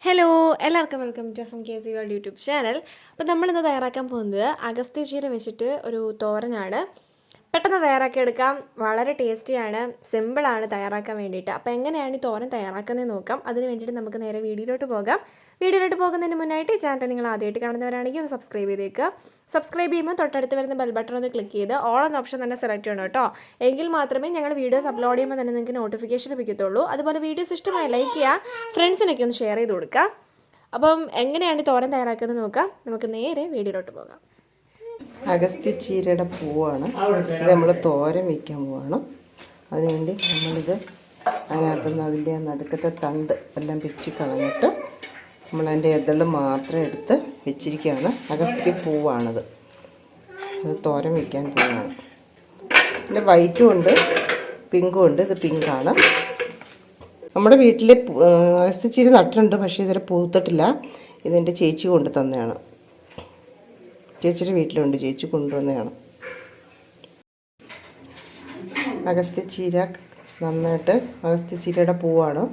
Hello എല്ലാവർക്കും welcome to FMKC world YouTube channel. അപ്പോൾ നമ്മളിന്ന് തയ്യാറാക്കാൻ പോകുന്നത് അഗസ്ത്യ ചീര വെച്ചിട്ട് ഒരു തോരനാണ്. പെട്ടെന്ന് തയ്യാറാക്കിയെടുക്കാം, വളരെ ടേസ്റ്റിയാണ്, സിമ്പിളാണ് തയ്യാറാക്കാൻ വേണ്ടിയിട്ട്. അപ്പോൾ എങ്ങനെയാണ് ഈ തോരൻ തയ്യാറാക്കുന്നത് നോക്കാം. അതിന് വേണ്ടിയിട്ട് നമുക്ക് നേരെ വീഡിയോയിലോട്ട് പോകാം. വീഡിയോയിലോട്ട് പോകുന്നതിന് മുന്നായിട്ട് ഈ ചാനൽ നിങ്ങൾ ആദ്യമായിട്ട് കാണുന്നവരാണെങ്കിൽ ഒന്ന് സബ്സ്ക്രൈബ് ചെയ്തേക്കുക. സബ്സ്ക്രൈബ് ചെയ്യുമ്പോൾ തൊട്ടടുത്ത് വരുന്ന ബെൽ ബട്ടൺ ഒന്ന് ക്ലിക്ക് ചെയ്ത് ഓൾ എന്ന ഓപ്ഷൻ തന്നെ സെലക്ട് ചെയ്യണം കേട്ടോ. എങ്കിൽ മാത്രമേ ഞങ്ങൾ വീഡിയോസ് അപ്ലോഡ് ചെയ്യുമ്പോൾ തന്നെ നിങ്ങൾക്ക് നോട്ടിഫിക്കേഷൻ ലഭിക്കത്തുള്ളൂ. അതുപോലെ വീഡിയോസ് ഇഷ്ടമായി ലൈക്ക് ചെയ്യുക, ഫ്രണ്ട്സിനൊക്കെ ഒന്ന് ഷെയർ ചെയ്ത് കൊടുക്കുക. അപ്പം എങ്ങനെയാണ് തോരൻ തയ്യാറാക്കുന്നത് നോക്കാം. നമുക്ക് നേരെ വീഡിയോയിലോട്ട് പോകാം. അഗസ്ത്യ ചീരയുടെ പൂവാണ് ഇത്. നമ്മൾ തോരൻ വയ്ക്കാൻ പോവാണ്. അതിനുവേണ്ടി നമ്മളിത് അതിനകത്തുനിന്ന് അതിൻ്റെ നടുക്കത്തെ തണ്ട് എല്ലാം പിച്ചി കളഞ്ഞിട്ട് നമ്മളതിൻ്റെ ഇതള് മാത്രം എടുത്ത് വെച്ചിരിക്കുകയാണ്. അഗസ്ത്യ പൂവാണത്. അത് തോരൻ വയ്ക്കാൻ പോവാണ്. പിന്നെ വൈറ്റും ഉണ്ട്, പിങ്കും ഉണ്ട്. ഇത് പിങ്കാണ്. നമ്മുടെ വീട്ടിൽ അഗസ്ത്യ ചീര നട്ടിട്ടുണ്ട്, പക്ഷേ ഇതുവരെ പൂത്തിട്ടില്ല. ഇതെൻ്റെ ചേച്ചി കൊണ്ട് തന്നെയാണ്. ചേച്ചിയുടെ വീട്ടിലുണ്ട്, ചേച്ചി കൊണ്ടുവന്നതാണ്. അഗസ്ത്യ ചീര നന്നായിട്ട്, അഗസ്ത്യ ചീരയുടെ പൂവാണ്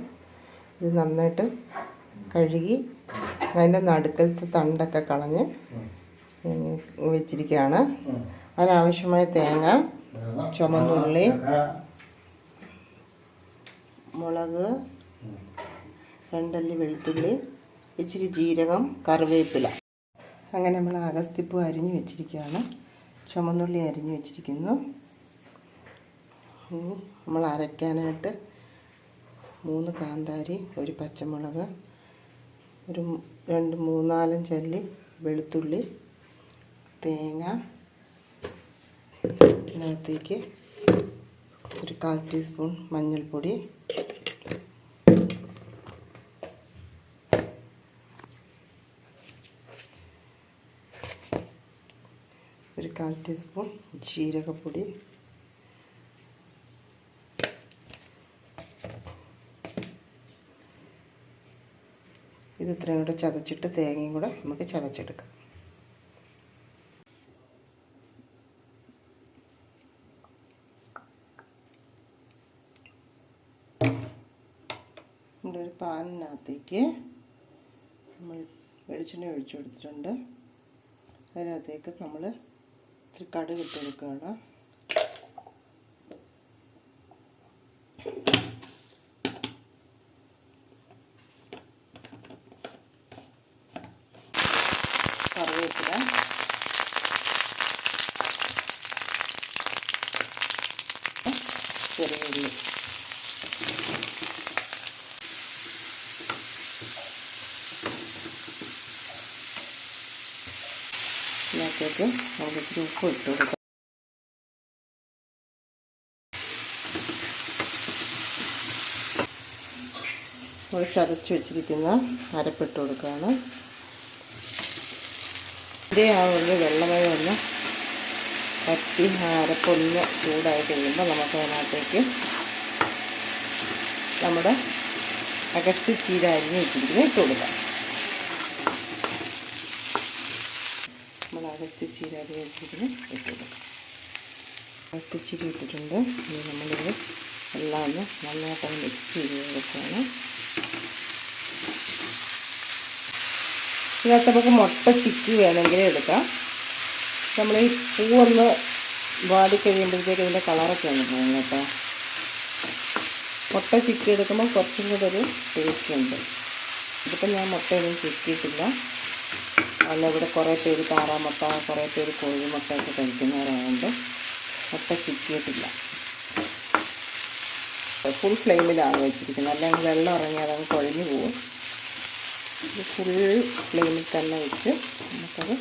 ഇത്. നന്നായിട്ട് കഴുകി അതിൻ്റെ നടുക്കലത്തെ തണ്ടൊക്കെ കളഞ്ഞ് വെച്ചിരിക്കുകയാണ്. അതിനാവശ്യമായ തേങ്ങ, ചുമന്നുള്ളി, മുളക്, 2 അല്ലി വെളുത്തുള്ളി, ഇച്ചിരി ജീരകം, കറിവേപ്പില. അങ്ങനെ നമ്മൾ അഗസ്ത്യപ്പൂ അരിഞ്ഞ് വെച്ചിരിക്കുകയാണ്. ചുമന്നുള്ളി അരിഞ്ഞ് വെച്ചിരിക്കുന്നു. നമ്മൾ അരയ്ക്കാനായിട്ട് 3 കാന്താരി, 1 പച്ചമുളക്, ഒരു 2-3-4 അല്ലി വെളുത്തുള്ളി, തേങ്ങ, ഇതിനകത്തേക്ക് ഒരു 1/4 ടീസ്പൂൺ മഞ്ഞൾപ്പൊടി, ഒരു 1/4 ടീസ്പൂൺ ജീരകപ്പൊടി, ഇത് ഇത്രയും കൂടെ ചതച്ചിട്ട് തേങ്ങയും കൂടെ നമുക്ക് ചതച്ചെടുക്കാം. ഇവിടെ ഒരു പാനിനകത്തേക്ക് നമ്മൾ വെളിച്ചെണ്ണ ഒഴിച്ചു കൊടുത്തിട്ടുണ്ട്. അതിനകത്തേക്ക് നമ്മൾ ഇത്തിരി കടുക് ഇട്ട് കൊടുക്കുകയാണ്. കറിവേപ്പില, ചെറിയ ഉള്ളി, ഇതിനകത്തേക്ക് നമുക്ക് ഇത്തിരി ഉപ്പ് ഇട്ട് കൊടുക്കാം. നമ്മൾ ചതച്ച് വെച്ചിരിക്കുന്ന അരപ്പിട്ട് കൊടുക്കുകയാണ്. ഇതിൻ്റെ ആ ഒരു വെള്ളമയം ഒന്ന് പറ്റി അരപ്പൊന്ന് ചൂടായി കഴിയുമ്പോൾ നമുക്ക് അതിനകത്തേക്ക് നമ്മുടെ അഗസ്ത്യ ചീര അരിഞ്ഞ് വെച്ചിരിക്കുന്നത് ഇട്ട് കൊടുക്കാം. നമ്മൾ അഗസ്ത്യ ചീര അരിഞ്ഞ് വെച്ചിരിക്കുന്നത് ഇട്ട് കൊടുക്കാം. അഗസ്ത്യ ചീര ഇട്ടിട്ടുണ്ട്. ഇനി നമ്മളിത് എല്ലാം ഒന്ന് നന്നായിട്ടൊന്ന് മിക്സ് ചെയ്ത് കൊടുക്കുകയാണ്. ഇതിനകത്ത് നമുക്ക് മുട്ട ചിക്കി വേണമെങ്കിൽ എടുക്കാം. നമ്മൾ ഈ പൂവൊന്ന് വാടിക്കഴിയുമ്പോഴത്തേക്ക് ഇതിൻ്റെ കളറൊക്കെ ഒന്ന് പോകും കേട്ടോ. മുട്ട ചിക്കി എടുക്കുമ്പോൾ കുറച്ചും കൂടെ ഒരു ടേസ്റ്റ് ഉണ്ട്. ഇതിപ്പോൾ ഞാൻ മുട്ടയൊന്നും ചിക്കിയിട്ടില്ല. അല്ല, ഇവിടെ കുറേ പേര് താറാമുട്ട, കുറേ പേര് കോഴിമുട്ടയൊക്കെ കഴിക്കുന്നവരായതുകൊണ്ട് മുട്ട ചിക്കിയിട്ടില്ല. ഫുൾ ഫ്ലെയിമിലാണ് വെച്ചിരിക്കുന്നത്, അല്ലെങ്കിൽ വെള്ളം ഇറങ്ങി അതങ്ങ് കുഴഞ്ഞു പോകും. ഇത് ഫുൾ ഫ്ലെയിമിൽ തന്നെ വെച്ച് നമുക്കത്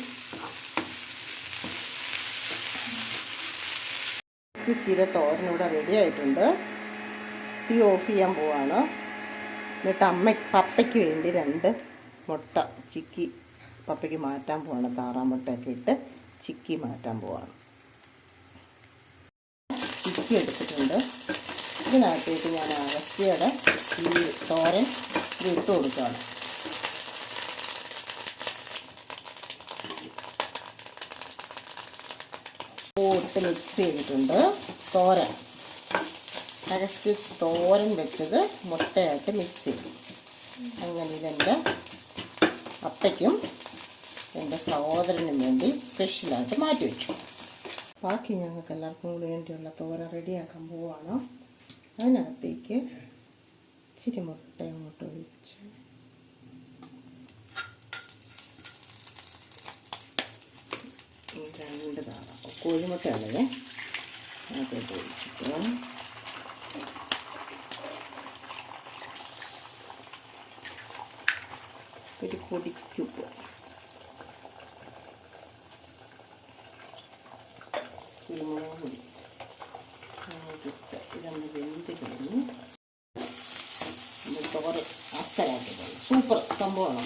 ചീര തോരനിവിടെ റെഡി ആയിട്ടുണ്ട്. തീ ഓഫ് ചെയ്യാൻ പോവാണ്. എന്നിട്ട് പപ്പയ്ക്ക് വേണ്ടി 2 മുട്ട ചിക്കി പപ്പയ്ക്ക് മാറ്റാൻ പോവാണ്. താറാമുട്ടയൊക്കെ ഇട്ട് ചിക്കി മാറ്റാൻ പോവാണ്. ചിക്കി എടുത്തിട്ടുണ്ട്. ഇതിനകത്തേക്ക് ഞാൻ അഗസ്ത്യയുടെ ഈ തോരൻ ഇട്ട് കൊടുക്കുകയാണ്. ഇട്ട് മിക്സ് ചെയ്തിട്ടുണ്ട്. തോരൻ അഗസ്ത്യ തോരൻ വെച്ചത് മുട്ടയായിട്ട് മിക്സ് ചെയ്തു. അങ്ങനെ ഇതെൻ്റെ പപ്പയ്ക്കും എൻ്റെ സഹോദരനും വേണ്ടി സ്പെഷ്യലായിട്ട് മാറ്റി വെച്ചു. ബാക്കി ഞങ്ങൾക്ക് എല്ലാവർക്കും കൂടി വേണ്ടിയുള്ള തോരൻ റെഡിയാക്കാൻ പോവുകയാണ്. അതിനകത്തേക്ക് ഇച്ചിരി മുട്ട അങ്ങോട്ട് ഒഴിച്ച് രണ്ട് കോഴിമുട്ടയുള്ളത് അതിനകത്തോട്ട് ഒഴിച്ചിട്ട് ഒരു പൊടിക്കുപ്പ്, കുരുമുളക് പൊടി ഇതൊന്ന് വെന്ത് കഴിഞ്ഞ് നമ്മൾ തോരൻ അസലാക്കി സൂപ്പർ സംഭവമാണ്.